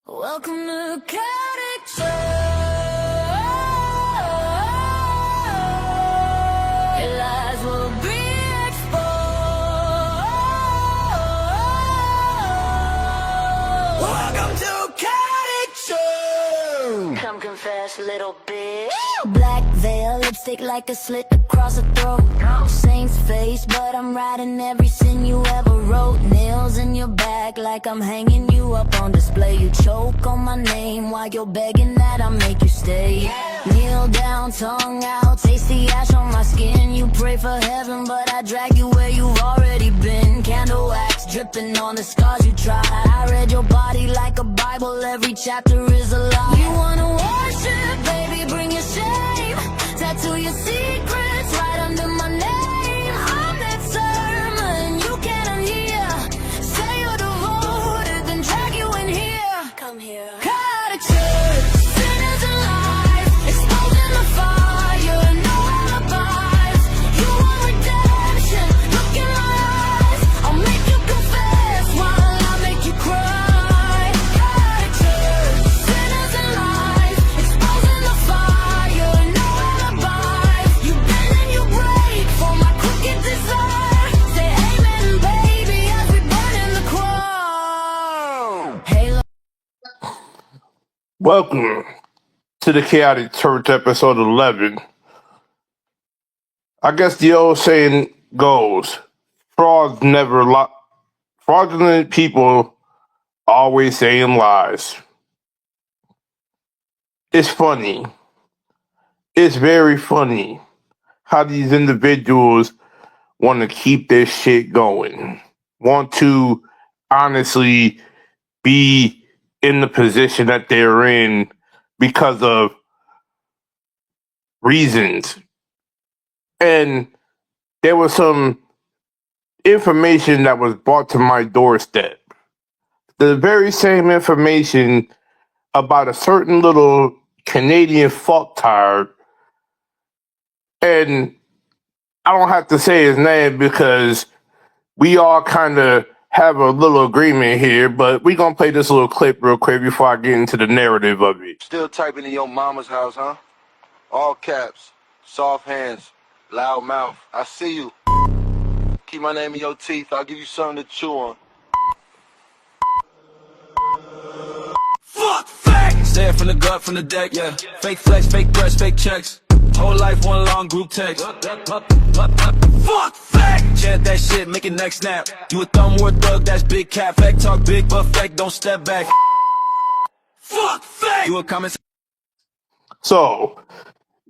Welcome to Khaotic Show. Your lies will be exposed. Welcome to Khaotic Show. Come confess, little bitch. Black veil, lipstick like a slit across the throat. Saint's face, but I'm writing every sin you ever wrote. Nails in your back like I'm hanging you up on display. You choke on my name while you're begging that I make you stay. Kneel down, tongue out, taste the ash on my skin. You pray for heaven, but I drag you where you've already been. Candle wax dripping on the scars you tried. I read your body like a Bible, every chapter is a lie. You wanna worship, baby, bring your shame. Tattoo your secrets right under my name. I'm that sermon you can't unhear. Say you're devoted, then drag you in here. Come here. Khaotic church, sinners alive, exposing the fire, no alibis. You want redemption, look in my eyes. I'll make you confess while I make you cry. Khaotic church, sinners alive, exposing the fire, no alibis. You bend and you break for my crooked desire. Say amen, baby, as we burn in the crown. Halo. Welcome to the Chaotic Church, episode 11. I guess the old saying goes, fraudulent people always saying lies. It's funny. It's very funny how these individuals want to keep this shit going, want to honestly be in the position that they're in because of reasons. And there was some information that was brought to my doorstep. The very same information about a certain little Canadian fucktard. And I don't have to say his name because we all kind of have a little agreement here, but we're going to play this little clip real quick before I get into the narrative of it. Still typing in your mama's house, huh? All caps, soft hands, loud mouth. I see you. Keep my name in your teeth. I'll give you something to chew on. Fuck fact! Say it from the gut, from the deck, yeah. Fake flex, fake threats, fake checks. Whole life, one long group text. Fuck fact! Chant that shit, make it next snap. You a thumb war thug, that's big cat. Fact talk big, but fact don't step back. Fuck fact! You a comment. So,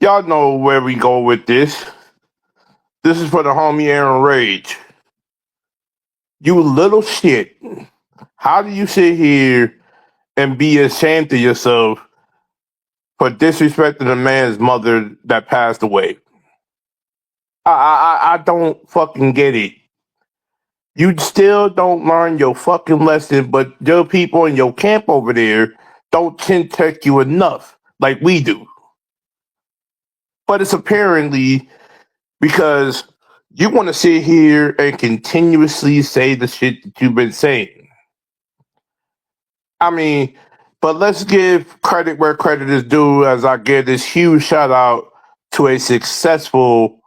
y'all know where we go with this. This is for the homie Aaron Rage. You little shit. How do you sit here and be ashamed of yourself for disrespecting a man's mother that passed away? I don't fucking get it. You still don't learn your fucking lesson, but your people in your camp over there don't chin check you enough like we do. But it's apparently because you want to sit here and continuously say the shit that you've been saying. I mean, but let's give credit where credit is due as I give this huge shout out to a successful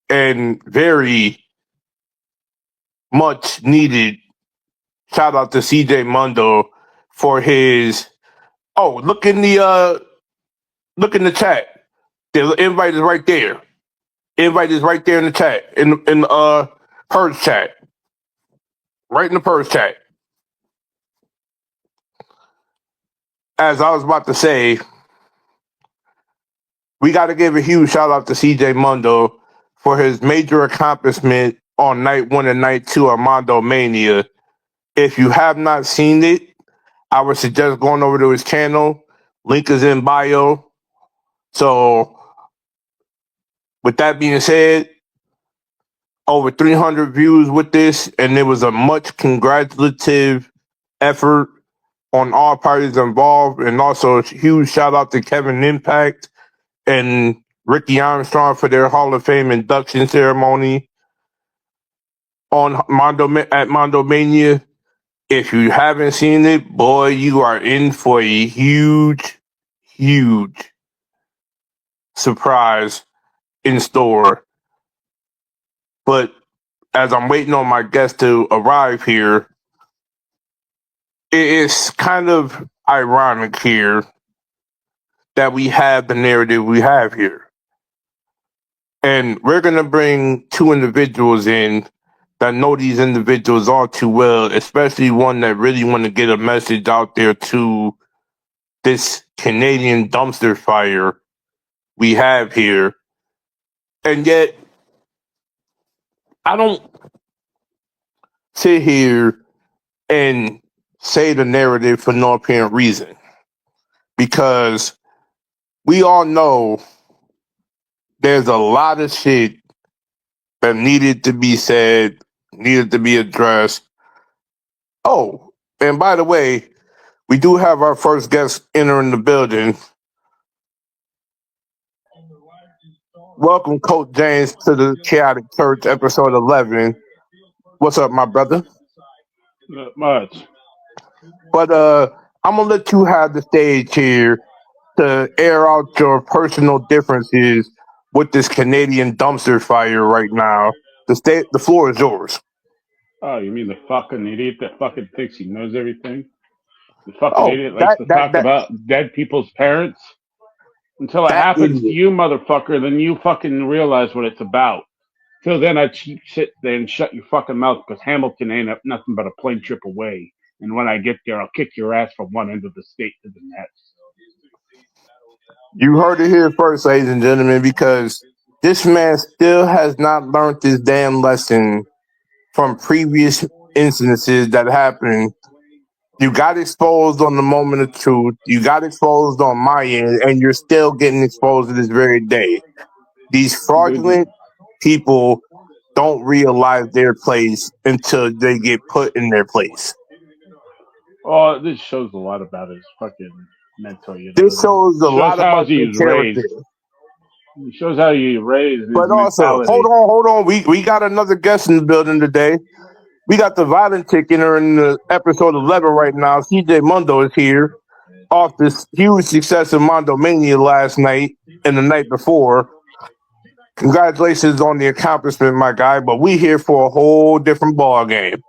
and very much needed shout out to CJ Mundo for his look in the chat. The invite is right there. Invite is right there in the chat. In the Purge chat. Right in the Purge chat. As I was about to say, we got to give a huge shout out to CJ Mundo for his major accomplishment on night 1 and night 2 of Mondo Mania. If you have not seen it, I would suggest going over to his channel. Link is in bio. So, with that being said, over 300 views with this, and it was a much congratulative effort on all parties involved, and also a huge shout out to Kevin Impact and Ricky Armstrong for their Hall of Fame induction ceremony on Mondo Mania. If you haven't seen it, boy, you are in for a huge, huge surprise in store. But as I'm waiting on my guest to arrive here, it is kind of ironic here that we have the narrative we have here. And we're going to bring two individuals in that know these individuals all too well, especially one that really want to get a message out there to this Canadian dumpster fire we have here. And yet, I don't sit here and say the narrative for no apparent reason, because we all know there's a lot of shit that needed to be said, needed to be addressed. Oh, and by the way, we do have our first guest entering the building. Welcome, Coach James, to the Chaotic Church, episode 11. What's up, my brother? Not much. But I'm going to let you have the stage here to air out your personal differences with this Canadian dumpster fire right now. The floor is yours. Oh, you mean the fucking idiot that fucking thinks he knows everything? The fucking idiot likes to talk about dead people's parents? Until it happens to you, motherfucker, then you fucking realize what it's about. Till then, I'd sit there and shut your fucking mouth, because Hamilton ain't nothing but a plane trip away. And when I get there, I'll kick your ass from one end of the state to the next. You heard it here first, ladies and gentlemen, because this man still has not learned this damn lesson from previous incidences that happened. You got exposed on the moment of truth. You got exposed on my end, and you're still getting exposed to this very day. These fraudulent people don't realize their place until they get put in their place. Oh, this shows a lot about his fucking mental. This shows a lot about his character. It shows how you raised. But also, hold on. We got another guest in the building today. We got the violent chick in the episode 11 right now. CJ Mundo is here off this huge success of Mondo Mania last night and the night before. Congratulations on the accomplishment, my guy. But we here for a whole different ball game.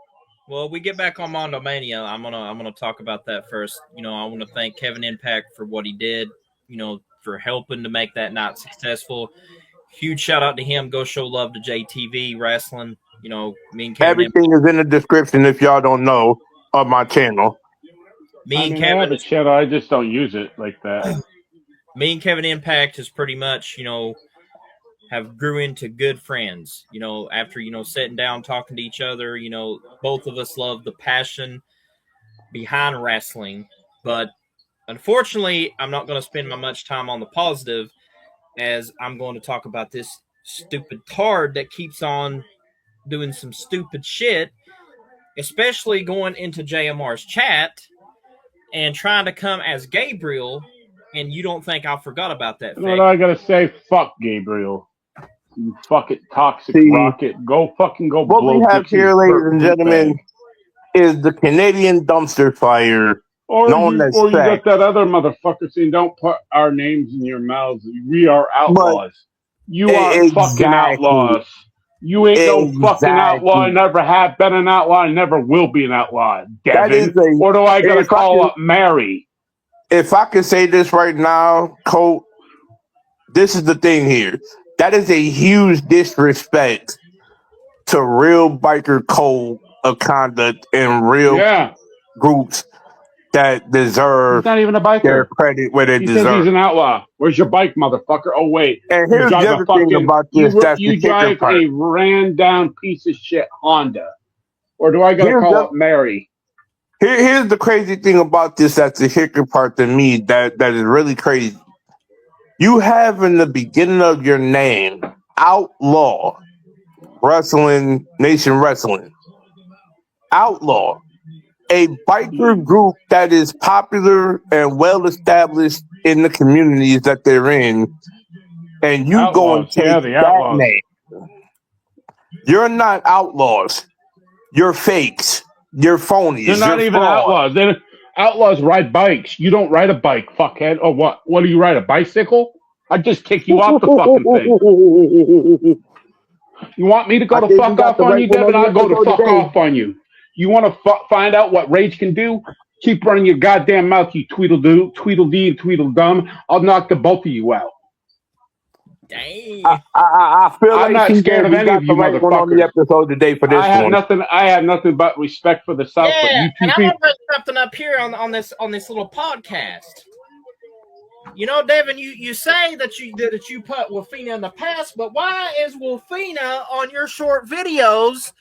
Well, we get back on Mondo Mania. I'm gonna talk about that first. I want to thank Kevin Impact for what he did. For helping to make that night successful. Huge shout out to him. Go show love to JTV Wrestling. Me and Kevin. Everything is in the description if y'all don't know of my channel. Kevin. I have a channel. I just don't use it like that. Me and Kevin Impact has pretty much, have grew into good friends. After sitting down talking to each other. Both of us love the passion behind wrestling, but unfortunately, I'm not going to spend much time on the positive, as I'm going to talk about this stupid tard that keeps on doing some stupid shit, especially going into JMR's chat and trying to come as Gabriel, and you don't think I forgot about that. You know what I got to say? Fuck Gabriel. You fucking toxic rocket. Go blow. What we have here, ladies and gentlemen, is the Canadian dumpster fire. Or you got that other motherfucker saying, "Don't put our names in your mouths. We are outlaws." You are fucking outlaws. You ain't no fucking outlaw. Never have been an outlaw. Never will be an outlaw, Devin. Or do I gotta call up Mary? If I can say this right now, Colt, this is the thing here. That is a huge disrespect to real biker code of conduct and real groups that deserve he's not even a biker. Their credit where they deserve. Says he's an outlaw. Where's your bike, motherfucker? Oh, wait. And here's the other thing about this. You drive a ran-down piece of shit Honda. Or do I got to call up Mary? Here's the crazy thing about this. That's the kicker part to me that is really crazy. You have in the beginning of your name, Outlaw Wrestling, Nation Wrestling. Outlaw. A biker group that is popular and well established in the communities that they're in, and you go and take that name. You're not outlaws. You're fakes. You're phony. They're not even outlaws. Outlaws ride bikes. You don't ride a bike, fuckhead. Or what? What do you ride? A bicycle? I'd just kick you off the fucking thing. You want me to go to fuck off on you, Devin? I'll go to fuck off on you. You want to find out what rage can do? Keep running your goddamn mouth, you Tweedledee and Tweedledum. I'll knock the both of you out. Dang. I feel I'm like not scared of any of you right motherfuckers. on the episode today for this I have nothing but respect for the South. Yeah, but you two and I people. want to bring something up here on this little podcast. You know, Devin, you say that you put Wolfina in the past, but why is Wolfina on your short videos?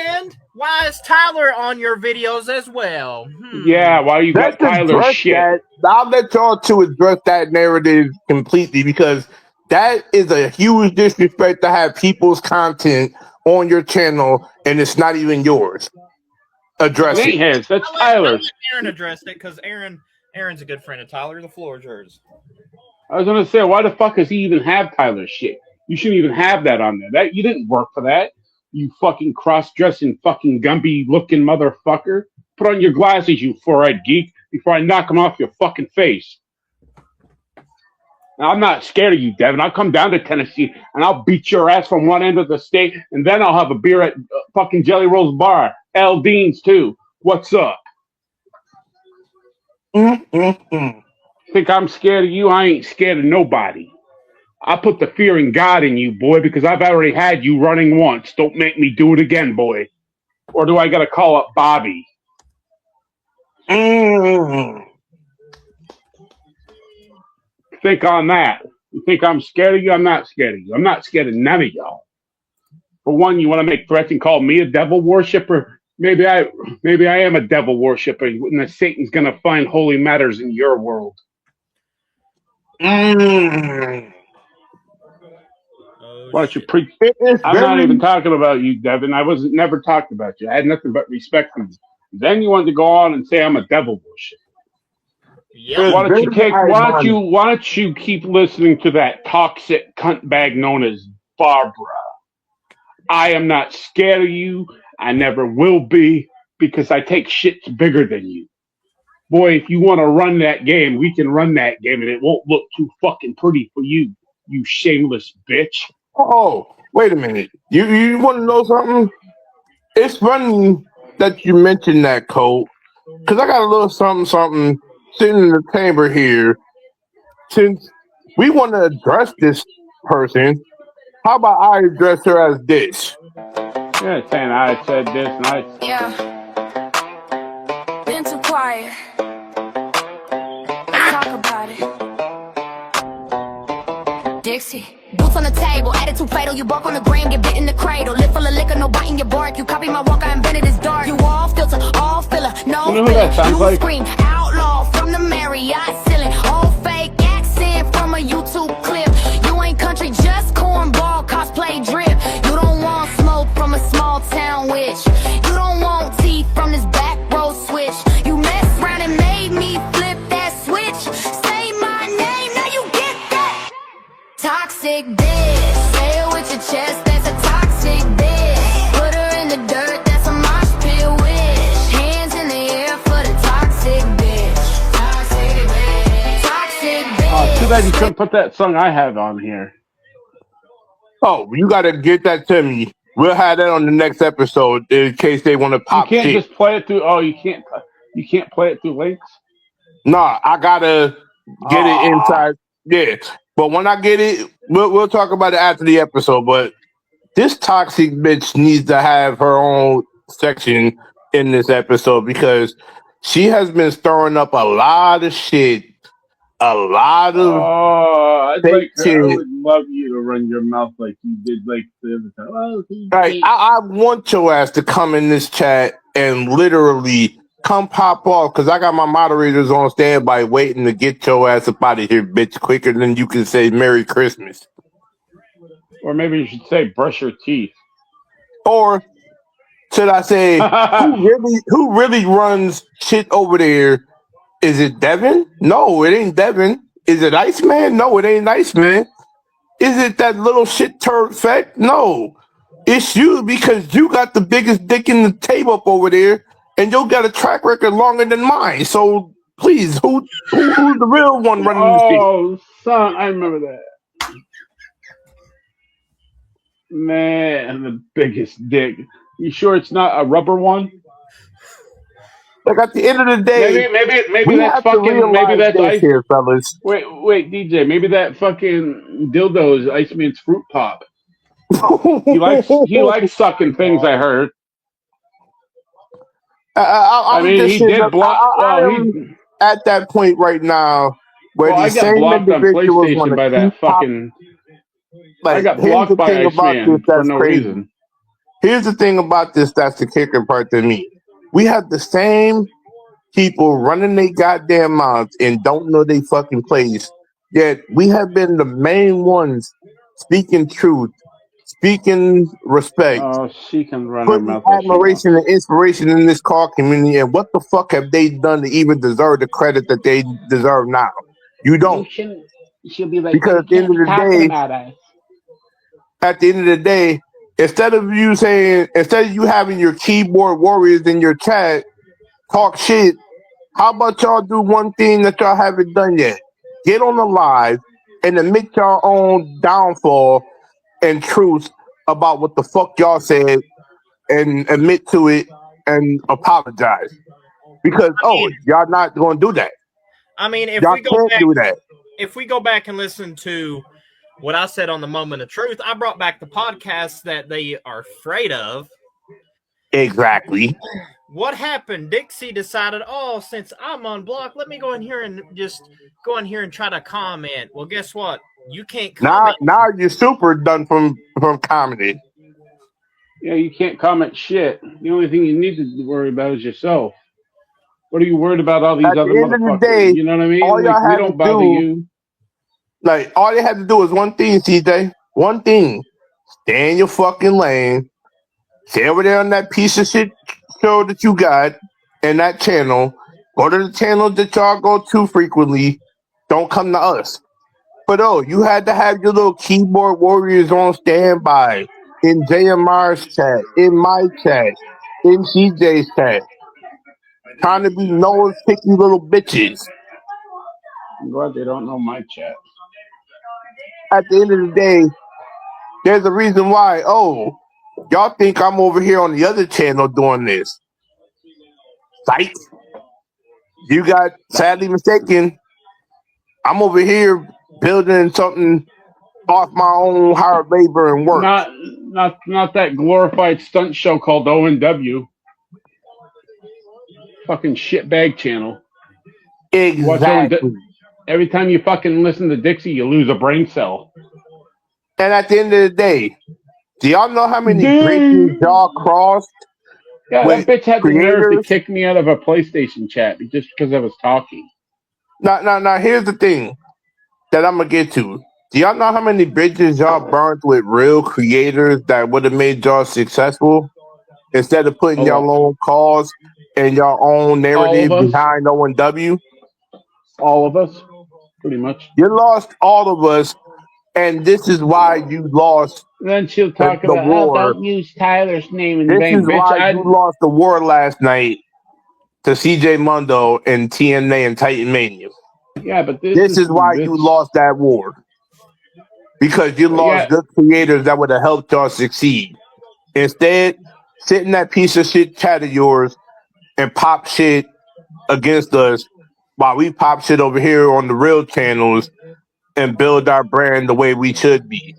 And why is Tyler on your videos as well? Yeah, why you got Tyler shit? I'll let y'all two address that narrative completely, because that is a huge disrespect to have people's content on your channel and it's not even yours. Address it. His. That's Tyler's. Let Aaron address it, because Aaron's a good friend of Tyler. The floor is yours. I was gonna say, why the fuck does he even have Tyler's shit? You shouldn't even have that on there. That you didn't work for that. You fucking cross-dressing, fucking Gumby-looking motherfucker. Put on your glasses, you four-eyed geek, before I knock them off your fucking face. Now, I'm not scared of you, Devin. I'll come down to Tennessee, and I'll beat your ass from one end of the state, and then I'll have a beer at fucking Jelly Roll's Bar. L. Dean's, too. What's up? Think I'm scared of you? I ain't scared of nobody. I put the fear in God in you, boy, because I've already had you running once. Don't make me do it again, boy. Or do I got to call up Bobby? Think on that. You think I'm scared of you? I'm not scared of you. I'm not scared of none of y'all. For one, you want to make threats and call me a devil worshiper? Maybe I am a devil worshiper, and that Satan's going to find holy matters in your world. Why don't you preach? I'm not even talking about you, Devin. I wasn't never talked about you. I had nothing but respect for you. Then you wanted to go on and say I'm a devil worshiper. Yep. Why don't you keep listening to that toxic cunt bag known as Barbara? I am not scared of you. I never will be, because I take shits bigger than you. Boy, if you want to run that game, we can run that game, and it won't look too fucking pretty for you, you shameless bitch. Oh, wait a minute. You want to know something? It's funny that you mentioned that, Cole, because I got a little something sitting in the chamber here. Since we want to address this person, how about I address her as this? Yeah, saying I said this, and I... Yeah. Been too quiet. Let's talk about it. Dixie. Boots on the table, attitude fatal. You bark on the gram, get bit in the cradle. Lip full of liquor, no bite in your bark. You copy my walk, I invented this dark. You all filter, all filler, no you know who that sounds like? Scream outlaw from the Marriott ceiling. All fake accent from a YouTube clip. You ain't country, just cornball, cosplay drip. You don't want smoke from a small town witch. You don't want teeth from this back row switch. You messed around and made me flip that switch. Say my name, now you get that. Toxic bitch, say it with your chest, that's a toxic bitch. Put her in the dirt, that's a mosh pit wish. Hands in the air for the toxic bitch. Toxic bitch. Toxic bitch. Oh, too bad you couldn't put that song I have on here. Oh, you got to get that to me. We'll have that on the next episode in case they want to pop. You can't just play it through. Oh, you can't play it through links. Nah, I gotta get it inside. Yeah, but when I get it, we'll talk about it after the episode. But this toxic bitch needs to have her own section in this episode, because she has been stirring up a lot of shit. A lot of I would love you to run your mouth like you did like the other time. Oh, right. I want your ass to come in this chat and literally come pop off, because I got my moderators on standby waiting to get your ass up out of here, bitch, quicker than you can say Merry Christmas. Or maybe you should say brush your teeth. Or should I say who really runs shit over there? Is it Devin? No, it ain't Devin. Is it Iceman? No, it ain't Iceman. Is it that little shit turd fat? No. It's you, because you got the biggest dick in the table up over there, and you got a track record longer than mine. So please, who's the real one running the shit? Oh, son, I remember that. Man, the biggest dick. You sure it's not a rubber one? Like at the end of the day, Maybe we that's have to fucking. Maybe realize that's this ice. here, fellas. Wait, DJ. Maybe that fucking dildo is Iceman's fruit pop. He likes sucking things. I heard. I mean, he did block. I am at that point right now where I these got same blocked on individuals want PlayStation to by keep that fucking. I got here's the blocked by thing about this Iceman for that's no crazy. reason. Here's the thing about this that's the kicker part to me. We have the same people running their goddamn mouths and don't know they fucking place. Yet we have been the main ones speaking truth, speaking respect, Oh, she can run her putting mouth as she wants. admiration and inspiration in this car community. And what the fuck have they done to even deserve the credit that they deserve now? You don't. She'll be like, Because at the end of the day, instead of you having your keyboard warriors in your chat talk shit, how about y'all do one thing that y'all haven't done yet? Get on the live and admit your own downfall and truth about what the fuck y'all said and admit to it and apologize. Because y'all not going to do that. I mean, if y'all we go can't back, do that. If we go back and listen to what I said on the Moment of Truth, I brought back the podcast that they are afraid of. Exactly. What happened? Dixie decided, since I'm unblocked, let me go in here and try to comment. Well, guess what? You can't comment. Now you're super done from commenting. Yeah, you can't comment shit. The only thing you need to worry about is yourself. What are you worried about all these other motherfuckers? Day, you know what I mean? All y'all we don't bother you. Like, all you had to do is one thing, CJ. One thing. Stay in your fucking lane. Stay over there on that piece of shit show that you got and that channel. Go to the channels that y'all go to frequently. Don't come to us. But you had to have your little keyboard warriors on standby in JMR's chat, in my chat, in CJ's chat. Trying to be nose picky little bitches. I'm glad they don't know my chat. At the end of the day, there's a reason why. Y'all think I'm over here on the other channel doing this. Psych. You got sadly mistaken. I'm over here building something off my own hard labor and work. Not that glorified stunt show called O&W. Fucking shitbag channel. Exactly. Every time you fucking listen to Dixie, you lose a brain cell. And at the end of the day, do y'all know how many bridges y'all crossed? Yeah, that bitch had the nerve to kick me out of a PlayStation chat just because I was talking. Now, here's the thing that I'm going to get to. Do y'all know how many bridges y'all burnt with real creators that would have made y'all successful? Instead of putting your own cause and your own narrative behind O&W? All of us, pretty much. You lost all of us, and this is why you lost then she'll talk the about, war. Don't use Tyler's name in vain. This is why you lost the war last night to CJ Mundo and TNA and Titan Mania. Yeah, but this is why you lost that war. Because you lost good creators that would have helped y'all succeed. Instead, sit in that piece of shit chat of yours and pop shit against us while we pop shit over here on the real channels and build our brand the way we should be.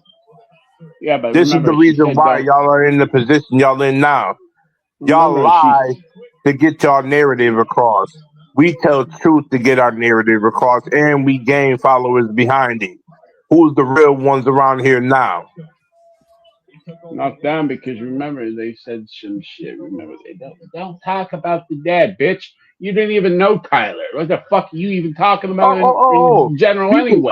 Yeah, but this is the reason why y'all are in the position y'all in now. Y'all lie to get y'all narrative across. We tell truth to get our narrative across, and we gain followers behind it. Who's the real ones around here now? Knocked down because remember they said some shit. Remember they don't talk about the dead, bitch. You didn't even know Tyler. What the fuck are you even talking about in general anyway?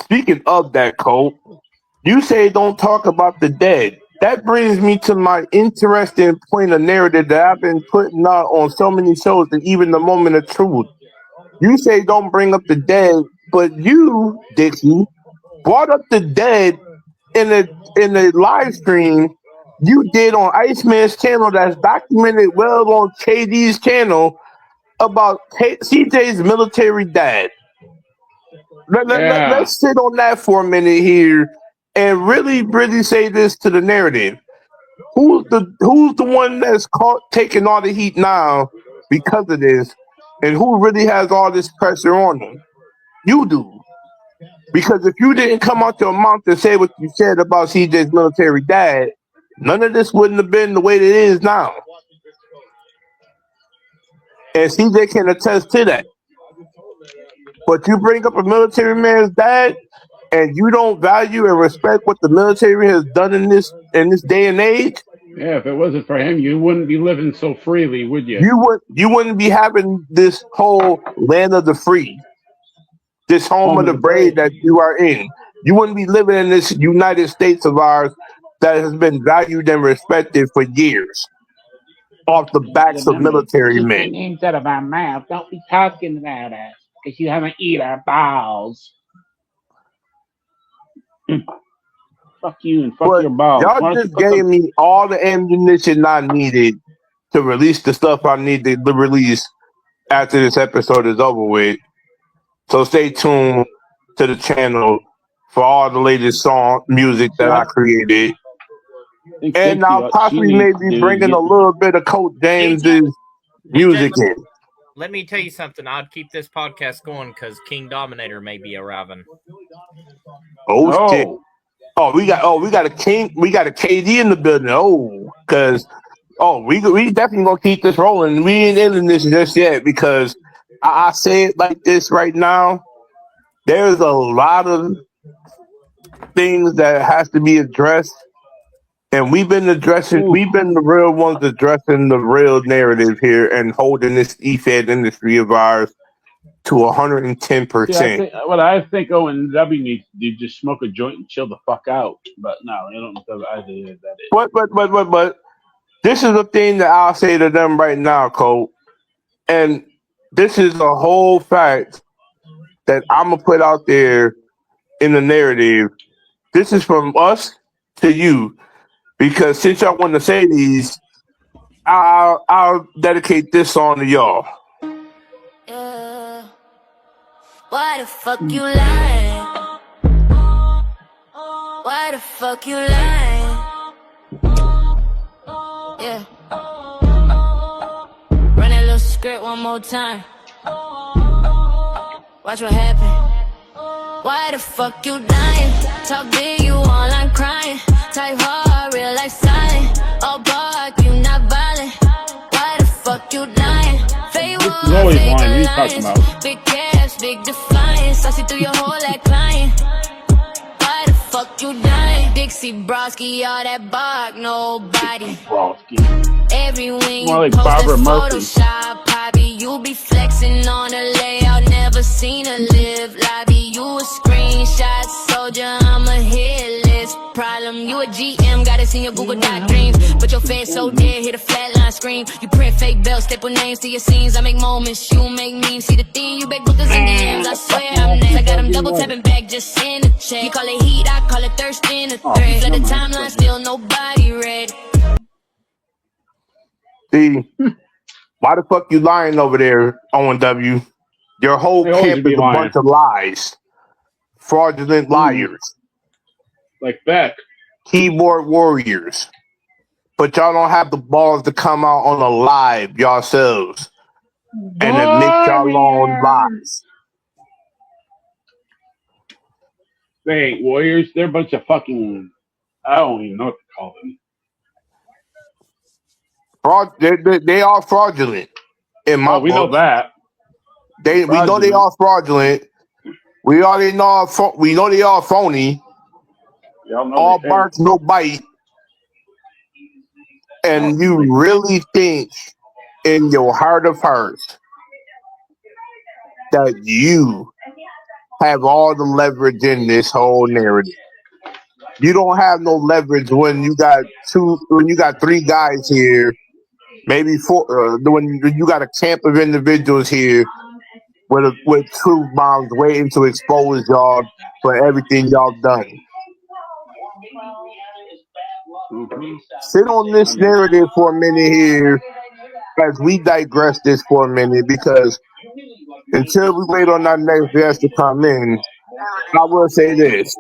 Speaking of that, Cole, you say don't talk about the dead. That brings me to my interesting point of narrative that I've been putting out on so many shows and even the Moment of Truth. You say don't bring up the dead, but you, Dixie, brought up the dead in a live stream you did on Iceman's channel that's documented well on KD's channel about CJ's military dad. Let's sit on that for a minute here and really say this to the narrative. Who's the one that's caught taking all the heat now because of this, and who really has all this pressure on them? You do. Because if you didn't come out your mouth to say what you said about CJ's military dad, none of this wouldn't have been the way it is now. And CJ can attest to that. But you bring up a military man's dad, and you don't value and respect what the military has done in this day and age. Yeah, if it wasn't for him, you wouldn't be living so freely, would you? You wouldn't be having this whole land of the free, this home of the brave that you are in. You wouldn't be living in this United States of ours that has been valued and respected for years off the backs of military men. Names out of our mouth. Don't be talking about us because you haven't eaten our balls. Fuck you and fuck your balls. Y'all just gave me all the ammunition I needed to release the stuff I needed to release after this episode is over with. So stay tuned to the channel for all the latest music that I created. And I'll possibly maybe bringing a little bit of Coach James's music in. Let me tell you something. I'd keep this podcast going because King Dominator may be arriving. Oh shit! We got a King. We got a KD in the building. We definitely gonna keep this rolling. We ain't ending this just yet because I say it like this right now. There's a lot of things that has to be addressed. And we've been the real ones addressing the real narrative here and holding this EFED industry of ours to 110%. What I think O&W needs to do, just smoke a joint and chill the fuck out. But no, I don't know either that is. But this is the thing that I'll say to them right now, Cole. And this is a whole fact that I'm going to put out there in the narrative. This is from us to you. Because since y'all want to say these, I'll dedicate this song to y'all. Yeah. Why the fuck you lying? Why the fuck you lying? Yeah. Run that little script one more time. Watch what happen. Why the fuck you lying? Talk big, you online crying. Type hard, real life silent. All bark, you not violent. Why the fuck you lying? Fake war, fake alliance. Big caps, big defiance. I see through your whole like client. Why the fuck you lying? Dixie Broski, all that bark, nobody. Every wing you post that Photoshop, Poppy. You be flexing on a layout, never seen a live lobby. You a screenshot soldier, I'm a hit list. Problem, you a GM, got it in your Google Doc dreams. But your face so dead, hit a flatline scream. You print fake belts, staple names to your scenes. I make moments, you make memes. See the thing, you beg bookers in DMs. I swear I'm next. I got them double tapping back, just send a check. You call it heat, I call it thirst in a thread. Flood the timeline, still nobody read. See, why the fuck you lying over there, O&W? Your whole camp is a bunch of lies. Fraudulent liars. Like Beck. Keyboard warriors. But y'all don't have the balls to come out on a live yourselves and admit y'all own lies. They ain't warriors. They're a bunch of fucking... I don't even know what to call them. They are fraudulent. In my we know that. We know they are fraudulent. We already know. We know they are phony. All bark, no bite. And you really think, in your heart of hearts, that you have all the leverage in this whole narrative? You don't have no leverage when you got three guys here. Maybe four. When you got a camp of individuals here with truth bombs waiting to expose y'all for everything y'all done. sit on this narrative for a minute here as we digress this for a minute, because until we wait on our next guest to come in, I will say this.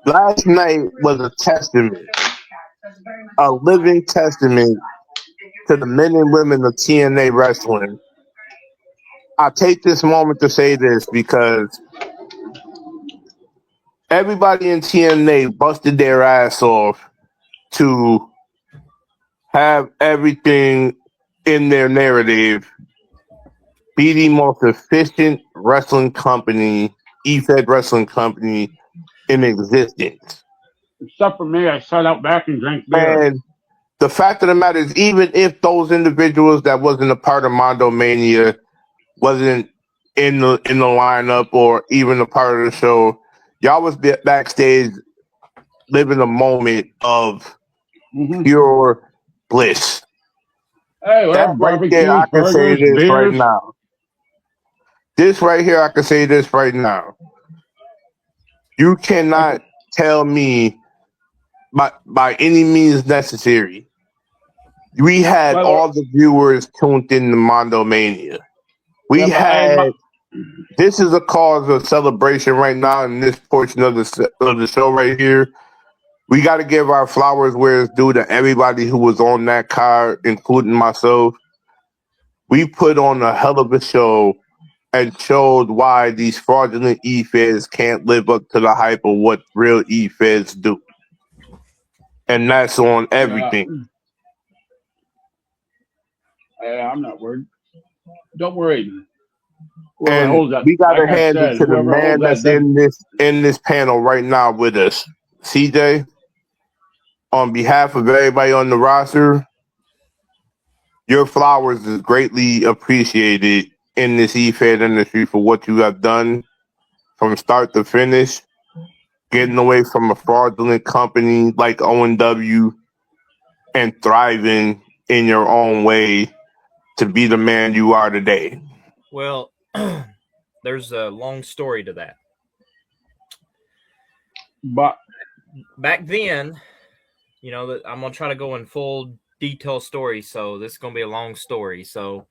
Last night was a testament, a living testament to the men and women of TNA wrestling. I take this moment to say this because everybody in TNA busted their ass off to have everything in their narrative be the most efficient wrestling company, E-Fed wrestling company in existence. Except for me, I sat out back and drank beer. And the fact of the matter is, even if those individuals that wasn't a part of Mondo Mania wasn't in the lineup or even a part of the show, y'all was backstage living a moment of pure bliss. Hey, we have barbecues, I can say burgers, this beers. right now. This right here, I can say this right now. You cannot tell me by any means necessary. We had all the viewers tuned in to Mondo Mania. This is a cause of celebration right now in this portion of the show right here. We got to give our flowers where it's due to everybody who was on that card, including myself. We put on a hell of a show and showed why these fraudulent E-Feds can't live up to the hype of what real E-Feds do. And that's on everything. I'm not worried. Don't worry. And we got to hand it to the man that's in this panel right now with us. CJ, on behalf of everybody on the roster, your flowers is greatly appreciated in this E-Fed industry for what you have done from start to finish, getting away from a fraudulent company like O&W and thriving in your own way to be the man you are today. Well, there's a long story to that. But back then, I'm going to try to go in full detail story, so this is going to be a long story. So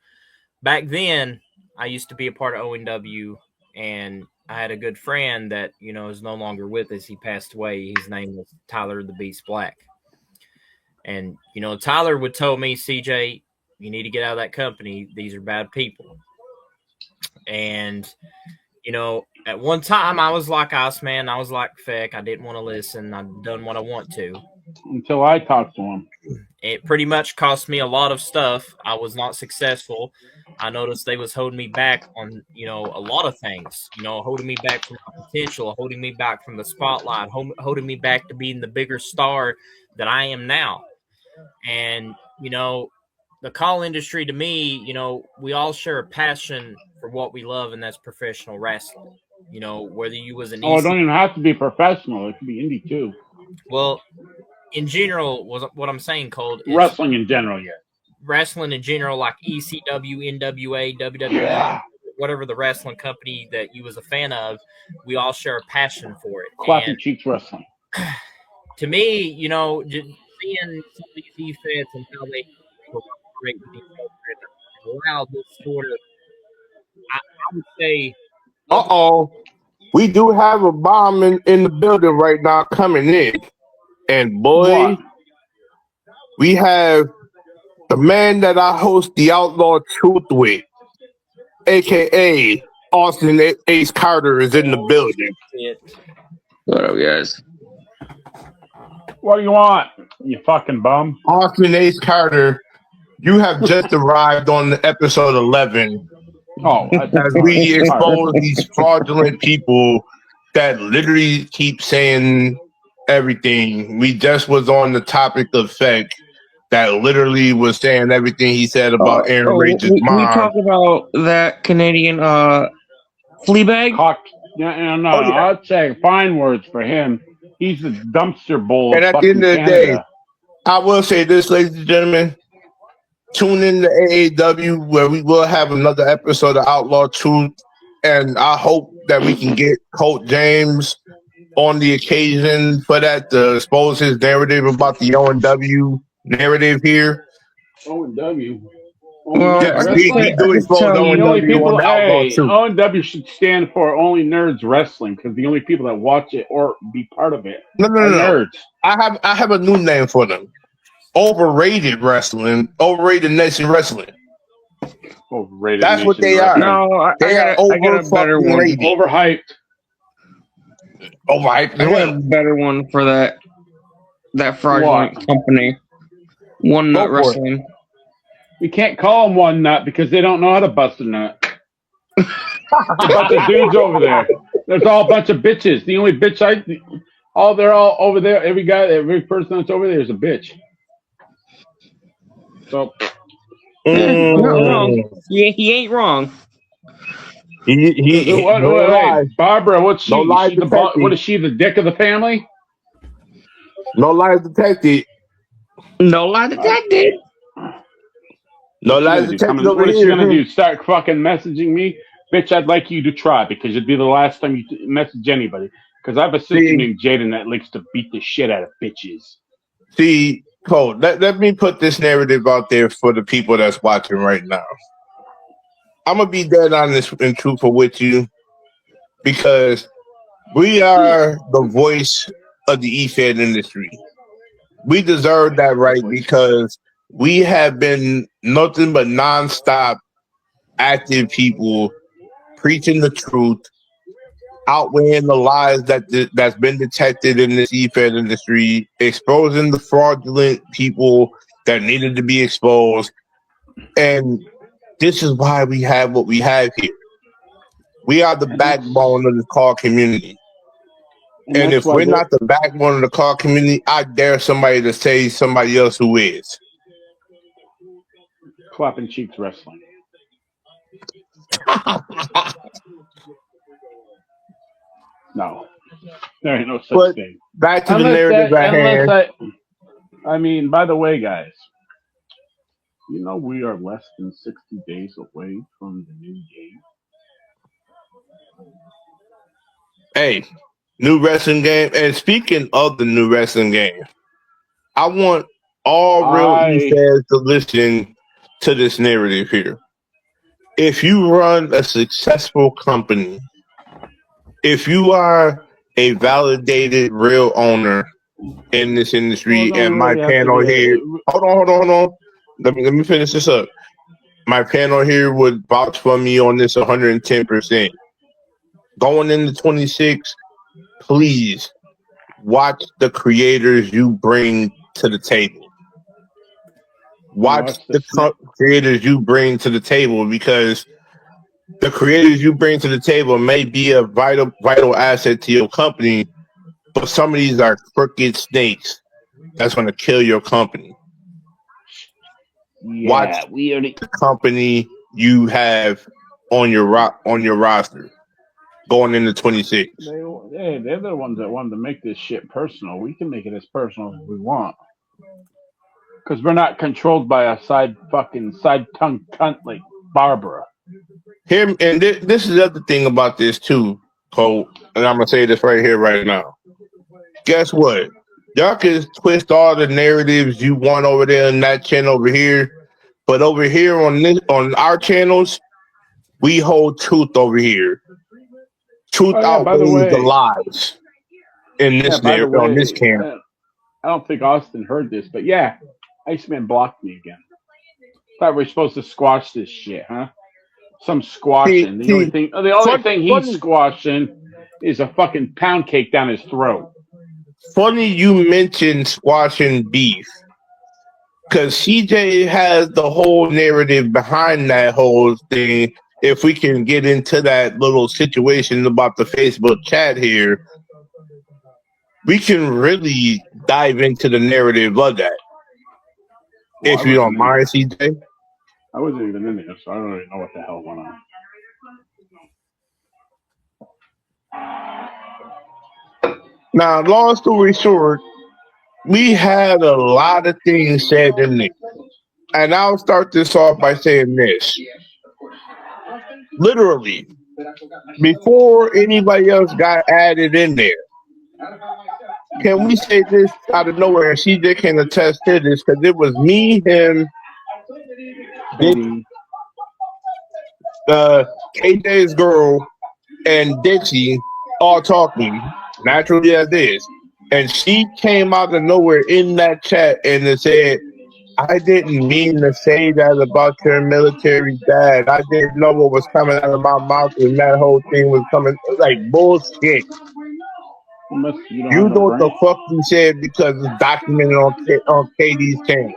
back then, I used to be a part of O&W, and I had a good friend that, is no longer with us. He passed away. His name was Tyler the Beast Black. And, Tyler would tell me, CJ, you need to get out of that company. These are bad people. And, at one time I was like Iceman. I was like Feck. I didn't want to listen. I've done what I want to. Until I talked to him. It pretty much cost me a lot of stuff. I was not successful. I noticed they was holding me back on, a lot of things. Holding me back from my potential, holding me back from the spotlight, holding me back to being the bigger star that I am now. And, the call industry to me, we all share a passion for what we love, and that's professional wrestling. Whether you was an it don't even have to be professional. It could be indie too. Well, in general, what I'm saying, Cold, is wrestling in general, yeah. Wrestling in general, like ECW, NWA, WWE, whatever the wrestling company that you was a fan of, we all share a passion for it. Clapping cheeks wrestling. To me, just seeing some of these E-Feds and how they cooperate with each other and allow this sort of, I would say. We do have a bomb in the building right now coming in. And boy, we have the man that I host the Outlaw Truth with, a.k.a. Austin Ace Carter, is in the building. What up, guys? What do you want, you fucking bum? Austin Ace Carter, you have just arrived on episode 11. As we expose these fraudulent people that literally keep saying everything. We just was on the topic of Feck that literally was saying everything he said about Aaron Rage's mom. We talk about that Canadian Fleabag? I'd say fine words for him. He's a dumpster bowl. And at the end of the day, I will say this, ladies and gentlemen. Tune in to AAW, where we will have another episode of Outlaw Truth, and I hope that we can get Colt James on the occasion for that to expose his narrative about the O&W narrative here. O&W. Well, Yes, I he do could expose tell The you. only O&W on people, the Outlaw hey, too. O&W should stand for Only Nerds Wrestling because the only people that watch it or be part of it No. are nerds. I have a new name for them. Overrated wrestling. Overrated Nation Wrestling. Overrated That's what Nation they are. Wrestling. No, They are I got over a better fucking one. rated. Overhyped. Overhyped I as got a well. better one for that fraudulent What? company. One Go Nut for it. Wrestling. We can't call them one nut because they don't know how to bust a nut. There's a bunch of dudes over there. There's all a bunch of bitches. The only bitch they're all over there. Every person that's over there is a bitch. So Not wrong. Mm. He ain't wrong. No Hey, lie. Barbara, what's No she? lie What detected. is she? The dick of the family? No lies detected. No lie detected. No What's she lies gonna do? detected over What is she here. gonna do? Start fucking messaging me, bitch? I'd like you to try because it'd be the last time you message anybody. Because I have a sister See, named Jaden that likes to beat the shit out of bitches. Cole, let me put this narrative out there for the people that's watching right now. I'm gonna be dead honest and truthful with you because we are the voice of the e-fed industry. We deserve that right because we have been nothing but nonstop active people preaching the truth, outweighing the lies that's been detected in this e-fed industry, exposing the fraudulent people that needed to be exposed. And this is why we have what we have here. We are the backbone of the car community. And That's if why we're they're not the backbone of the car community, I dare somebody to say somebody else who is. clapping cheeks wrestling. No, there ain't no such But thing. back to the narrative at hand. I mean, by the way, guys, you know we are less than 60 days away from the new game. Hey, new wrestling game. And speaking of the new wrestling game, I want all real I e-fans to listen to this narrative here. If you run a successful company, if you are a validated real owner in this industry, and my panel here, hold on. Let me finish this up. My panel here would vouch for me on this 110%. Going into 26, please watch the creators you bring to the table. Watch the creators you bring to the table because the creators you bring to the table may be a vital asset to your company, but some of these are crooked snakes that's going to kill your company. Watch the company you have on your roster going into 26. They're the ones that wanted to make this shit personal. We can make it as personal as we want. Because we're not controlled by a side tongue cunt like Barbara. Him and this is the other thing about this too, Cole. And I'm gonna say this right here, right now. Guess what? Y'all can twist all the narratives you want over there in that channel over here, but over here on our channels, we hold truth over here. Truth outweighs the lies in this narrative on this camp. I don't think Austin heard this, but yeah, Iceman blocked me again. Thought we are supposed to squash this shit, huh? Some squashing. The only thing he's squashing is a fucking pound cake down his throat. Funny you mentioned squashing beef, because CJ has the whole narrative behind that whole thing. If we can get into that little situation about the Facebook chat here, we can really dive into the narrative of that. Well, if you don't mind, CJ. I wasn't even in there, so I don't really know what the hell went on. Now, long story short, we had a lot of things said in there. And I'll start this off by saying this. Literally, before anybody else got added in there, Can we say this out of nowhere? And CJ can attest to this because it was me, him, Dick, KJ's girl, and Dixie all talking naturally as is. And she came out of nowhere in that chat and it said, I didn't mean to say that about your military dad. I didn't know what was coming out of my mouth when that whole thing was coming. Like bullshit. You know what the fuck you said because it's documented on KD's channel.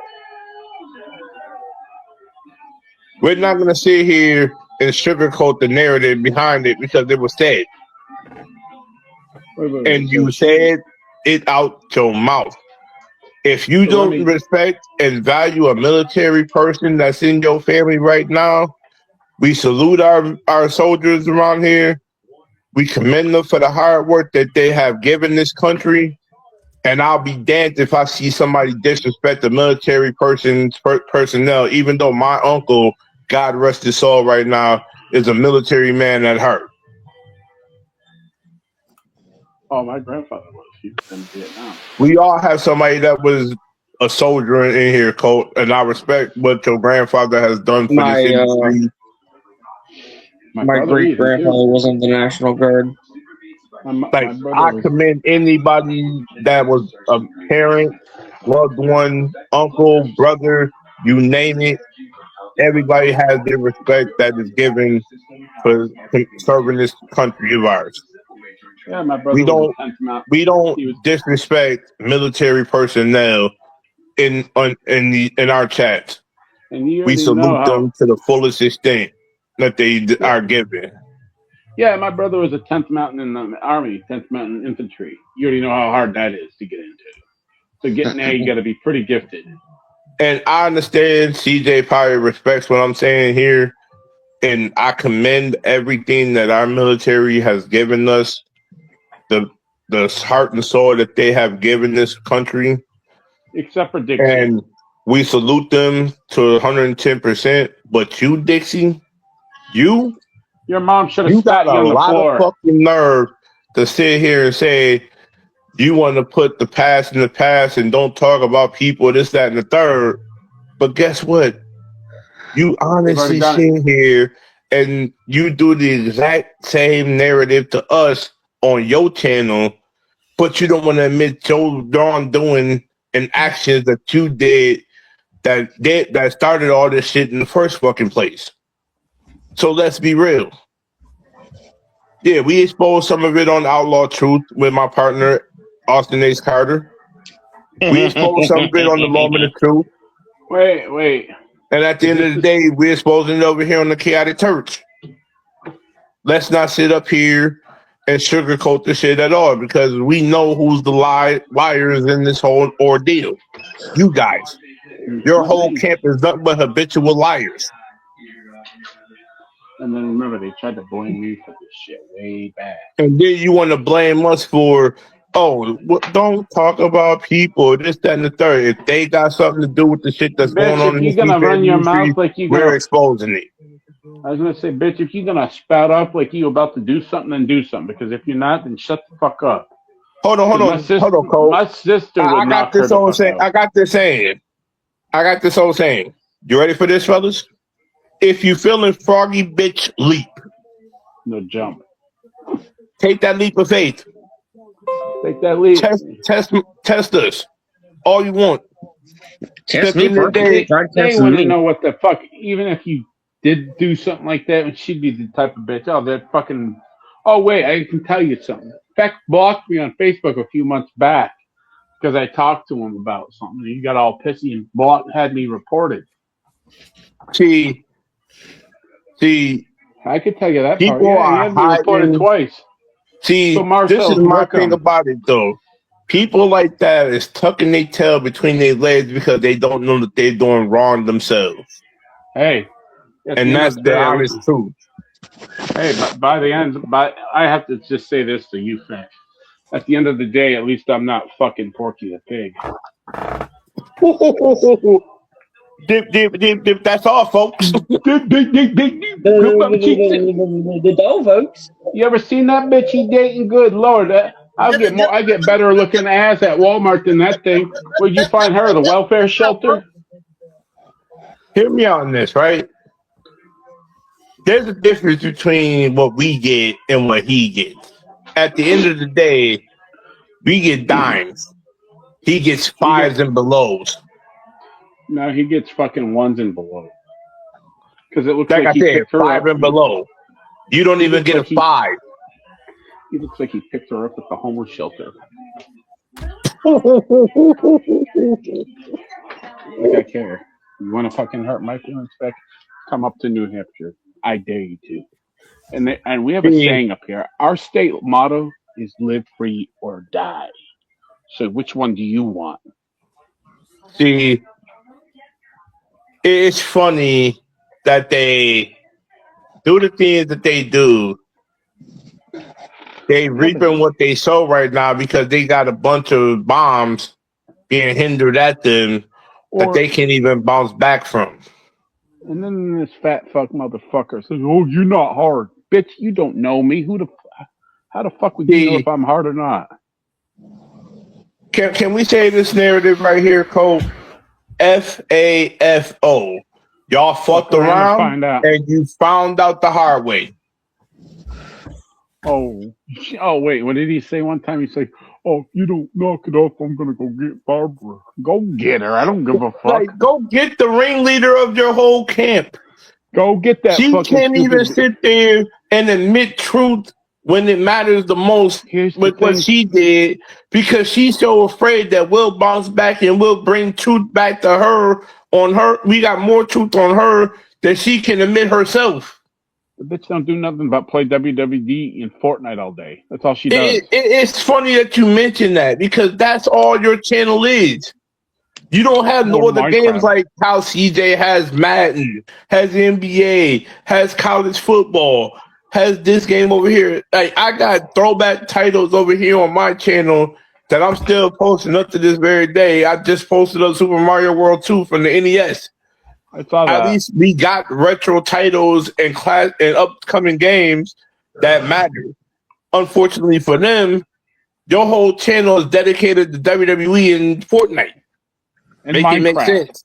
We're not going to sit here and sugarcoat the narrative behind it because it was said. And you said it out your mouth. If you don't respect and value a military person that's in your family right now, we salute our soldiers around here. We commend them for the hard work that they have given this country. And I'll be damned if I see somebody disrespect the military personnel, even though my uncle, God rest his soul right now, is a military man at heart. Oh, my grandfather was. He was in Vietnam. We all have somebody that was a soldier in here, Colt, and I respect what your grandfather has done for this industry. My great grandfather was in the National Guard. I commend anybody that was a parent, loved one, uncle, brother, you name it. Everybody has their respect that is given for serving this country of ours. Yeah, my brother we don't disrespect military personnel in our chats. We salute them to the fullest extent that they are given. Yeah, my brother was a 10th Mountain in the Army, 10th Mountain Infantry. You already know how hard that is to get into. So getting there, you got to be pretty gifted. And I understand CJ probably respects what I'm saying here, and I commend everything that our military has given us. The heart and soul that they have given this country. Except for Dixie. And we salute them to 110%. But you, Dixie, your mom should have spat you on the floor. You got a lot of fucking nerve to sit here and say you want to put the past in the past and don't talk about people, this, that, and the third. But guess what? You honestly sit here and you do the exact same narrative to us on your channel, but you don't want to admit your wrongdoing and actions that you did that started all this shit in the first fucking place. So let's be real. Yeah, we exposed some of it on Outlaw Truth with my partner, Austin Ace Carter. We exposed some of it on the Moment of Truth. Wait. And at the end of the day, we're exposing it over here on the Chaotic Church. Let's not sit up here and sugarcoat the shit at all, because we know who's the liars in this whole ordeal. You guys. Your whole camp is nothing but habitual liars. And then remember, they tried to blame me for this shit way back. And then you want to blame us for, don't talk about people, this, that, and the third. If they got something to do with the shit that's going on in this you're gonna run your mouth like we're exposing it. I was gonna say, bitch, if you're gonna spout up like you about to do something, then do something. Because if you're not, then shut the fuck up. Hold on, Cole. My sister would I got this whole saying. I got this whole saying. You ready for this, fellas? If you feeling froggy, bitch, leap. No jump. Take that leap of faith. Take that leap. Test us all you want. Test me. They wouldn't know what the fuck. Even if you did do something like that, and she'd be the type of bitch. Oh, that fucking. Oh wait, I can tell you something. Beck blocked me on Facebook a few months back because I talked to him about something. He got all pissy and had me reported. See, I could tell you that people part. Yeah, he had me reported twice. See, this is my thing about it, though. People like that is tucking their tail between their legs because they don't know that they're doing wrong themselves. Hey. And that's the honest truth. Hey, by the end, I have to just say this to you, Finn. At the end of the day, at least I'm not fucking Porky the Pig. Dip, that's all, folks. The dough, folks. You ever seen that bitch he dating? Good Lord. I get better looking ass at Walmart than that thing. Where'd you find her? The welfare shelter? Hear me out on this, right? There's a difference between what we get and what he gets. At the end of the day, we get dimes. He gets fives and belows. No, he gets fucking ones and below. Because it looks Like like I he said, picked her five up. and below. You don't even get a 5. He looks like he picked her up at the homeless shelter. Like I care. You want to fucking hurt my feelings back? Come up to New Hampshire. I dare you to. And we have a saying up here. Our state motto is live free or die. So which one do you want? See, it's funny that they do the things that they do. They reaping what they sow right now because they got a bunch of bombs being hindered at them that they can't even bounce back from. And then this fat fuck motherfucker says, "Oh, you're not hard, bitch. You don't know me. How the fuck would you know if I'm hard or not?" Can we say this narrative right here, Cole? FAFO. Y'all fucked around and you found out the hard way. Oh, wait. What did he say one time? He's like, "Oh, if you don't knock it off, I'm gonna go get Barbara. Go get her. I don't give a fuck. Like, go get the ringleader of your whole camp. Go get that. She can't even sit there and admit truth when it matters the most with what she did because she's so afraid that we'll bounce back and we'll bring truth back to her on her. We got more truth on her than she can admit herself. The bitch don't do nothing but play WWE and Fortnite all day. That's all she does. It's funny that you mention that because that's all your channel is. You don't have no other games like how CJ has Madden, has NBA, has college football, has this game over here. Like I got throwback titles over here on my channel that I'm still posting up to this very day. I just posted up Super Mario World 2 from the NES. I saw that. At least we got retro titles and class and upcoming games that matter. Unfortunately for them, your whole channel is dedicated to WWE and Fortnite. Make it make sense.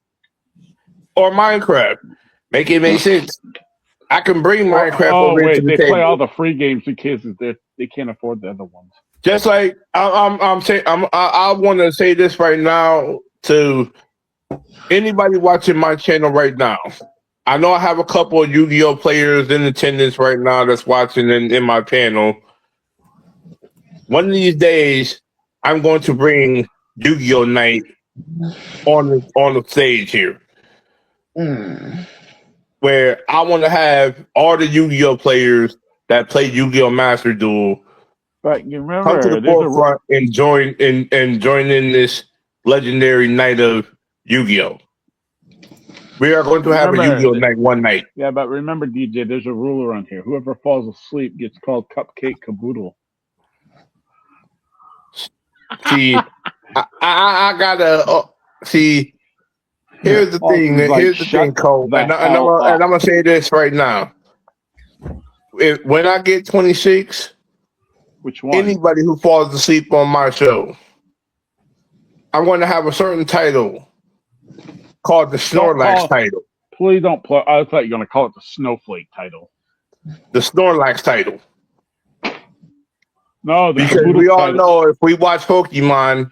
Or Minecraft. Make it make sense. I can bring Minecraft over to the they table. play all the free games because they can't afford the other ones. Just like I'm saying, I want to say this right now to anybody watching my channel right now. I know I have a couple of Yu-Gi-Oh players in attendance right now that's watching in my panel. One of these days, I'm going to bring Yu-Gi-Oh night on the stage here, where I want to have all the Yu-Gi-Oh players that play Yu-Gi-Oh Master Duel come to the forefront and join in this legendary night of Yu-Gi-Oh. We are going to have a Yu-Gi-Oh night one night. Yeah, but remember, DJ, there's a rule around here. Whoever falls asleep gets called Cupcake Caboodle. See, I gotta see. Here's the thing. Here's the thing, Cole. And I'm gonna say this right now. When I get 26, which one? Anybody who falls asleep on my show, I'm going to have a certain title called the Snorlax title. Please don't play. I thought you were going to call it the Snowflake title. The Snorlax title. No, because we all know if we watch Pokemon,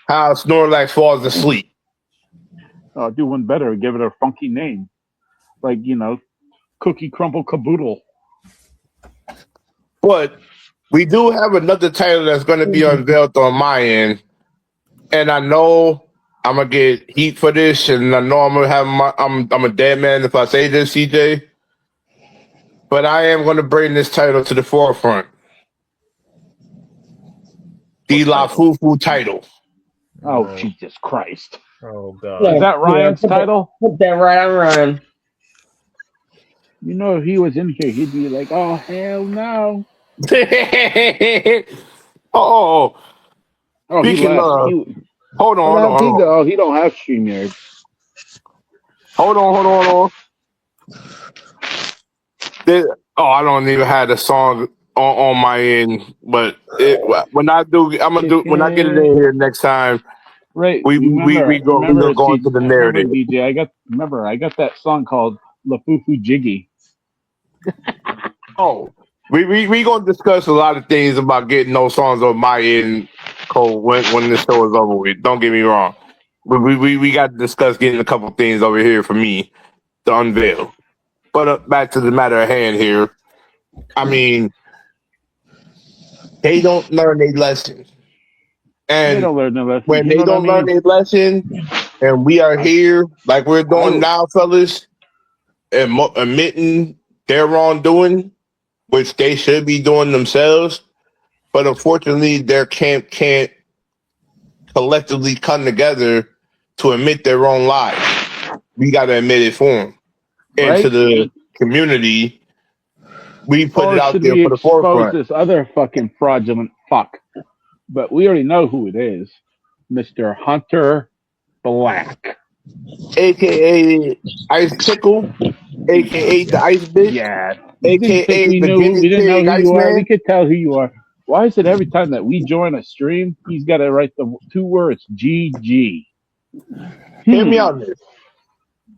how Snorlax falls asleep. Do one better. Give it a funky name, like Cookie Crumble Caboodle. But we do have another title that's going to be unveiled on my end, and I know I'm gonna get heat for this, and I know I'm gonna have I'm a dead man if I say this, CJ. But I am going to bring this title to the forefront. The La Fufu title. Oh, Jesus Christ. Oh, God. Is that Ryan's title? Put that right on Ryan. You know, if he was in here, he'd be like, oh, hell no. Oh, speaking of, hold on. He don't have StreamYard. Hold on. I don't even have the song on my end. But when I get it in here next time, Right. we gonna go into the narrative. DJ. I got that song called La Fufu Jiggy. Oh, we gonna discuss a lot of things about getting those songs on my end, Cole. When this show is over with, don't get me wrong. We got to discuss getting a couple things over here for me to unveil. But back to the matter at hand here. I mean, they don't learn their lessons, They and don't learn their lesson. when You know they what I don't learn mean? their lesson, and we are here like we're doing now, fellas, admitting their wrongdoing, which they should be doing themselves. But unfortunately, their camp can't collectively come together to admit their own lies. We got to admit it for them. And Right? to the community, we put Or it out should there we for the expose forefront. this other fucking fraudulent fuck? But we already know who it is. Mr. Hunter Black. AKA Ice Pickle, AKA the Ice Bitch, Yeah. You didn't think AKA we the knew? Guinea We didn't know Pig who you are. We Iceman. could tell who you are. Why is it every time that we join a stream, he's got to write the two words GG? Hear me out this.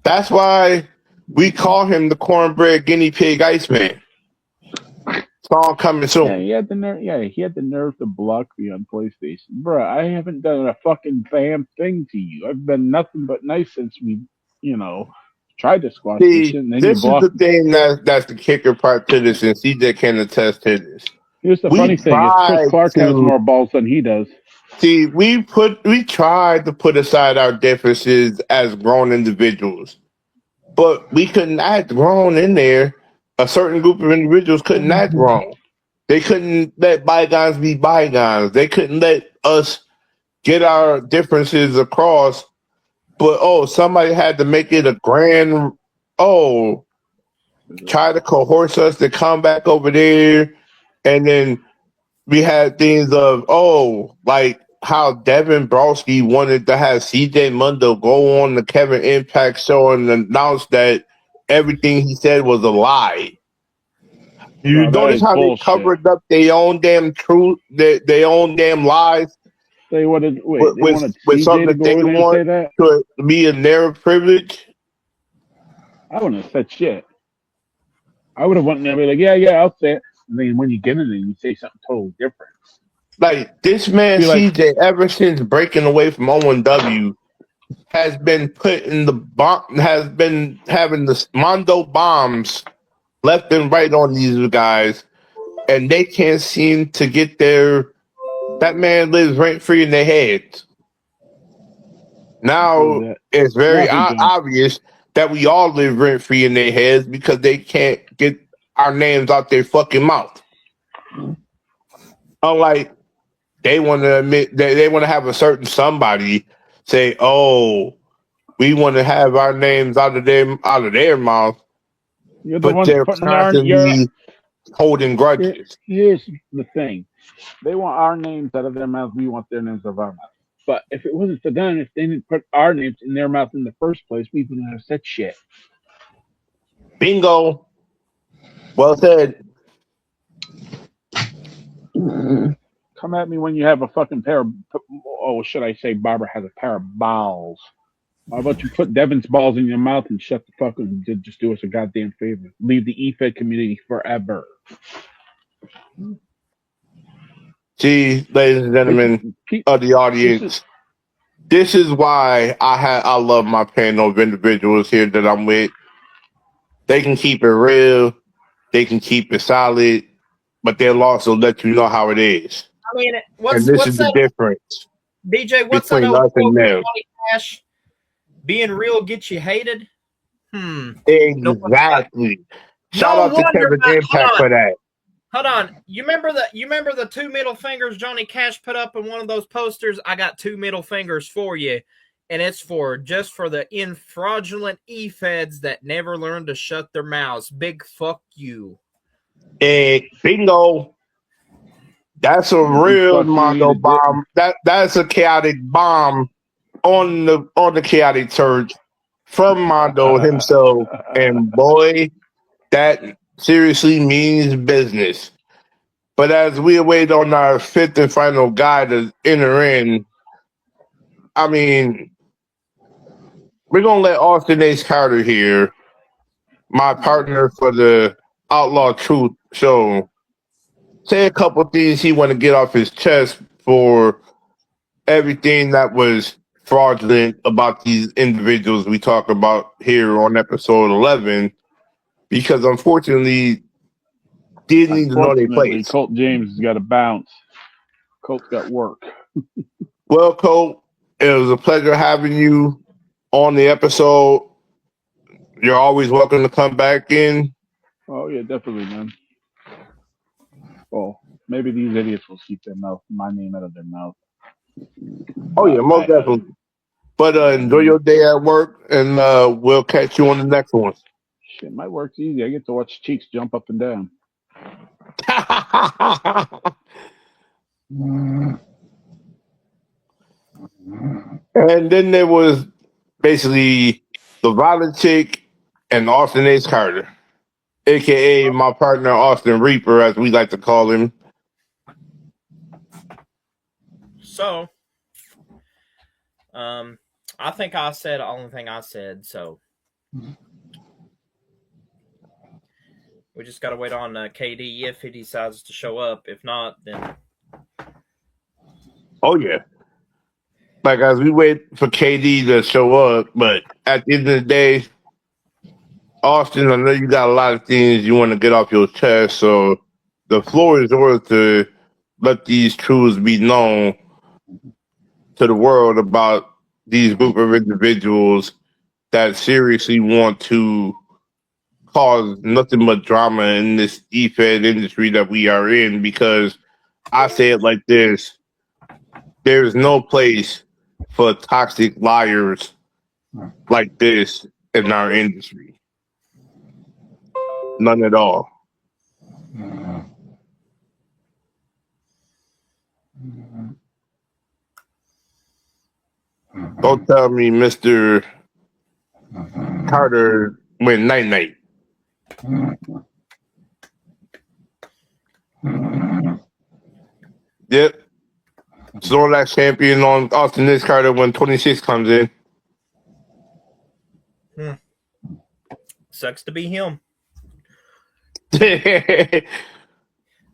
That's why we call him the Cornbread Guinea Pig Iceman. Song coming soon. Yeah, he had the nerve. Yeah, he had the nerve to block me on PlayStation, bruh. I haven't done a fucking damn thing to you. I've been nothing but nice since we, tried to squash this shit, See, and then you this is the blocked me. thing that's the kicker part to this, and CJ can attest to this. Here's the funny thing: it's because Clark has more balls than he does. See, we tried to put aside our differences as grown individuals, but we couldn't act grown in there. A certain group of individuals couldn't act grown. They couldn't let bygones be bygones. They couldn't let us get our differences across. But somebody had to make it a grand. Try to coerce us to come back over there, and then we had things of like how Devin Browski wanted to have CJ Mundo go on the Kevin Impact show and announce that everything he said was a lie. You notice how they covered up their own damn truth, their own damn lies. They wanted with CJ something to that go they in there and want say that? to be in their privilege. I wouldn't have said shit. I would have went in there and be like, yeah, I'll say it. And then when you get in there, you say something totally different. Like this man CJ, ever since breaking away from O&W, has been putting has been having the Mondo bombs left and right on these guys, and they can't seem to get their. That man lives rent free in their heads. Now it's very obvious that we all live rent free in their heads because they can't get our names out their fucking mouth. Unlike they want to admit that they want to have a certain somebody say, we want to have our names out of their mouth, but they're constantly holding grudges. Here's the thing. They want our names out of their mouth. We want their names out of our mouth. But if it wasn't for them, if they didn't put our names in their mouth in the first place, we wouldn't have said shit. Bingo. Well said. Come at me when you have a fucking pair of, should I say Barbara has a pair of balls. How about you put Devin's balls in your mouth and shut the fuck up and just do us a goddamn favor. Leave the EFED community forever. See, ladies and gentlemen of the audience, this is why I love my panel of individuals here that I'm with. They can keep it real, they can keep it solid, but they'll also let you know how it is. I mean, what's the difference? DJ, what's between that us and them? Cash? Being real gets you hated. Exactly. Shout out to Kevin Impact for that. Hold on. You remember the two middle fingers Johnny Cash put up in one of those posters? I got two middle fingers for you. And it's just for the fraudulent E-feds that never learn to shut their mouths. Big fuck you. Bingo. That's a real Mondo bomb. That's a chaotic bomb on the chaotic church from Mondo himself. And boy, that seriously means business. But as we await on our fifth and final guy to enter in, I mean, we're gonna let Austin Ace Carter here, my partner for the Outlaw Truth show, say a couple things he want to get off his chest for everything that was fraudulent about these individuals we talk about here on episode 11, because unfortunately, didn't even know their place. Colt James has got to bounce. Colt's got work. Well, Colt, it was a pleasure having you on the episode. You're always welcome to come back in. Oh, yeah, definitely, man. Well, maybe these idiots will keep my name out of their mouth. Oh, yeah, most definitely. But enjoy your day at work, and we'll catch you on the next one. Shit, my work's easy. I get to watch Cheeks jump up and down. And then there was basically the Violent Chick and Austin Ace Carter, a.k.a. my partner Austin Reaper, as we like to call him. So, I think I said the only thing I said, so we just got to wait on KD if he decides to show up. If not, then... Oh, yeah. Like, as we wait for KD to show up, but at the end of the day, Austin, I know you got a lot of things you want to get off your chest, so the floor is yours to let these truths be known to the world about these group of individuals that seriously want to cause nothing but drama in this e-fed industry that we are in, because I say it like this: there's no place for toxic liars like this in our industry. None at all. Don't tell me Mr. Carter went night-night. Yep. Snorlax champion on Austin Ace Carter when 26 comes in. Sucks to be him.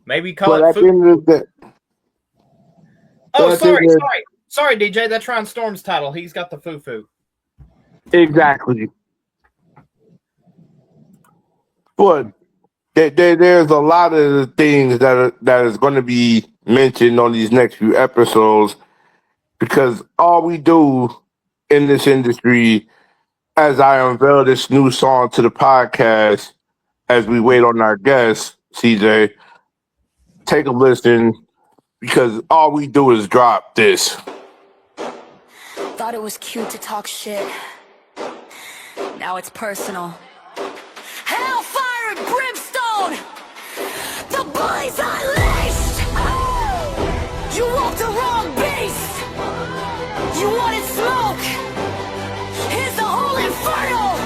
Maybe call it food. Oh, sorry, DJ. That's Ryan Storm's title. He's got the foo-foo. Exactly. But there's a lot of the things that is going to be mentioned on these next few episodes, because all we do in this industry, as I unveil this new song to the podcast, as we wait on our guest, CJ, take a listen, because all we do is drop this. Thought it was cute to talk shit. Now it's personal. Hellfire and brimstone! The bullies unleashed! You walked the wrong beast! You wanted smoke! Here's the whole inferno!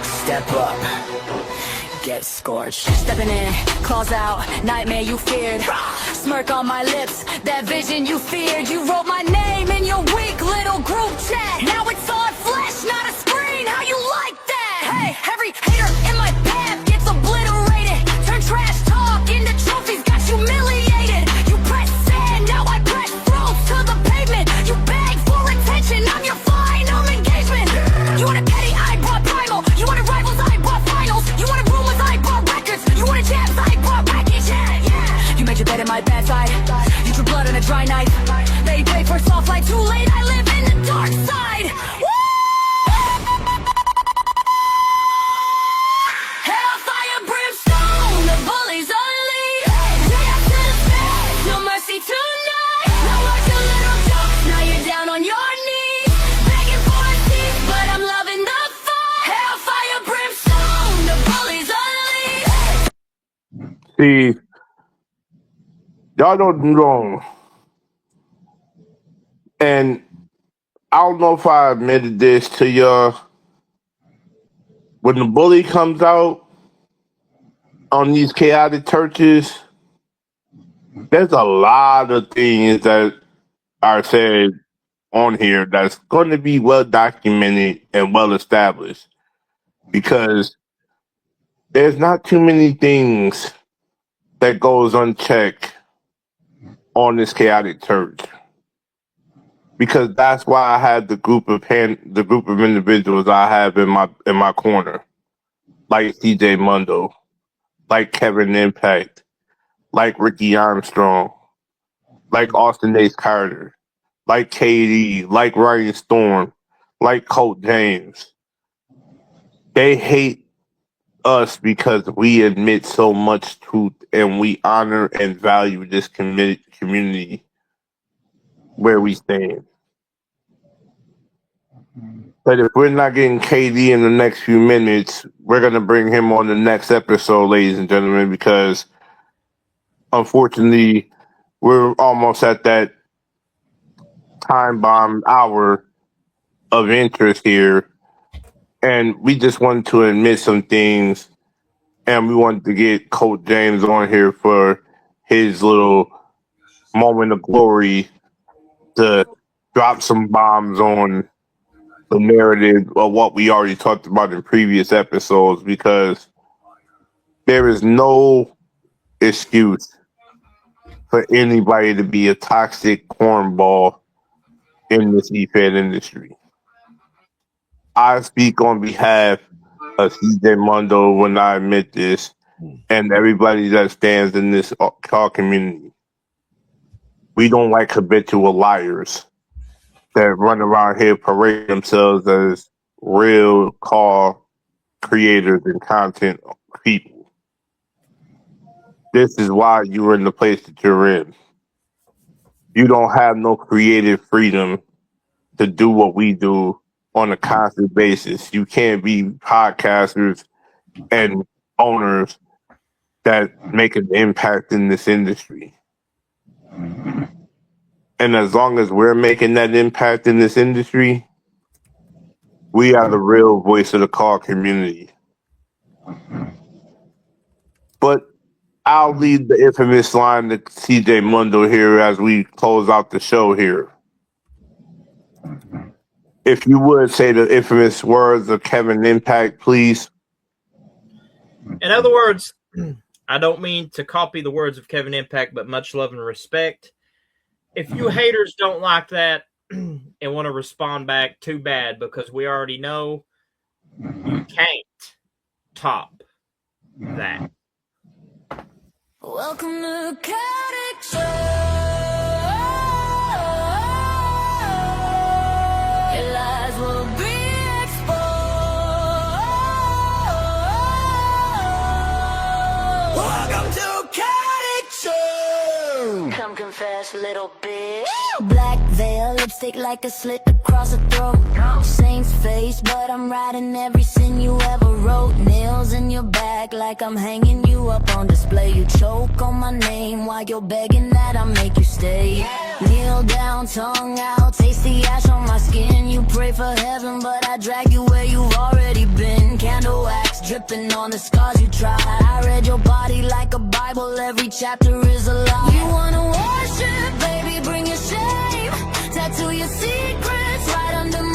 Step up. Get scorched. Stepping in, claws out, nightmare you feared. Smirk on my lips, that vision you feared. You wrote my name in your weak little group chat. Now it's on flesh, not a screen. How you like that? Hey, every hater in my path gets obliterated. Turn trash talk into trophies, got humiliated. You press sand, now I press throats to the pavement. You beg for attention, I'm your final engagement. You want a petty, I brought primal. You wanted rivals, I brought finals. You wanted rumors, I brought records. You wanted jabs, I brought package. Yeah. You made your bed in my bad side. You drew blood on a dry knife. They pay for soft light, too late, I live in the dark side. Hellfire, brimstone, the bullies unleashed. Day after the fed, no mercy tonight. Now watch your little jokes, now you're down on your knees. Begging for a seat, but I'm loving the fight. Hellfire, brimstone, the bullies unleashed. See, y'all don't know. And I don't know if I admitted this to y'all. When the bully comes out on these chaotic churches, there's a lot of things that are said on here that's going to be well documented and well established because there's not too many things that goes unchecked on this chaotic church. Because that's why I have the group of individuals I have in my corner, like CJ Mundo, like Kevin Impact, like Ricky Armstrong, like Austin Ace Carter, like KD, like Ryan Storm, like Colt James. They hate us because we admit so much truth and we honor and value this community where we stand. But if we're not getting KD in the next few minutes, we're going to bring him on the next episode, ladies and gentlemen, because unfortunately, we're almost at that time bomb hour of interest here. And we just wanted to admit some things. And we wanted to get Coach James on here for his little moment of glory to drop some bombs on the narrative of what we already talked about in previous episodes, because there is no excuse for anybody to be a toxic cornball in this e-fed industry. I speak on behalf of CJ Mundo when I admit this, and everybody that stands in this car community. We don't like habitual liars that run around here parade themselves as real car creators and content people. This is why you're in the place that you're in. You don't have no creative freedom to do what we do on a constant basis. You can't be podcasters and owners that make an impact in this industry. And as long as we're making that impact in this industry, we are the real voice of the car community. But I'll leave the infamous line to CJ Mundo here as we close out the show here. If you would say the infamous words of Kevin Impact, please. In other words, I don't mean to copy the words of Kevin Impact, but much love and respect. If you haters don't like that and want to respond back, too bad, because we already know you can't top that. Welcome to Khaotic Show. Your lies will be exposed. Welcome to Khaotic Show. Come confess, little bitch. Black veil, lipstick like a slit across the throat. Saint's face, but I'm writing every sin you ever wrote. Nails in your back like I'm hanging you up on display. You choke on my name while you're begging that I make you stay. Kneel down, tongue out, taste the ash on my skin. You pray for heaven, but I drag you where you've already been. Candle wax dripping on the scars you tried. I read your body like a Bible, every chapter is a lie. You wanna worship, baby, bring your shame. Tattoo your secrets right under my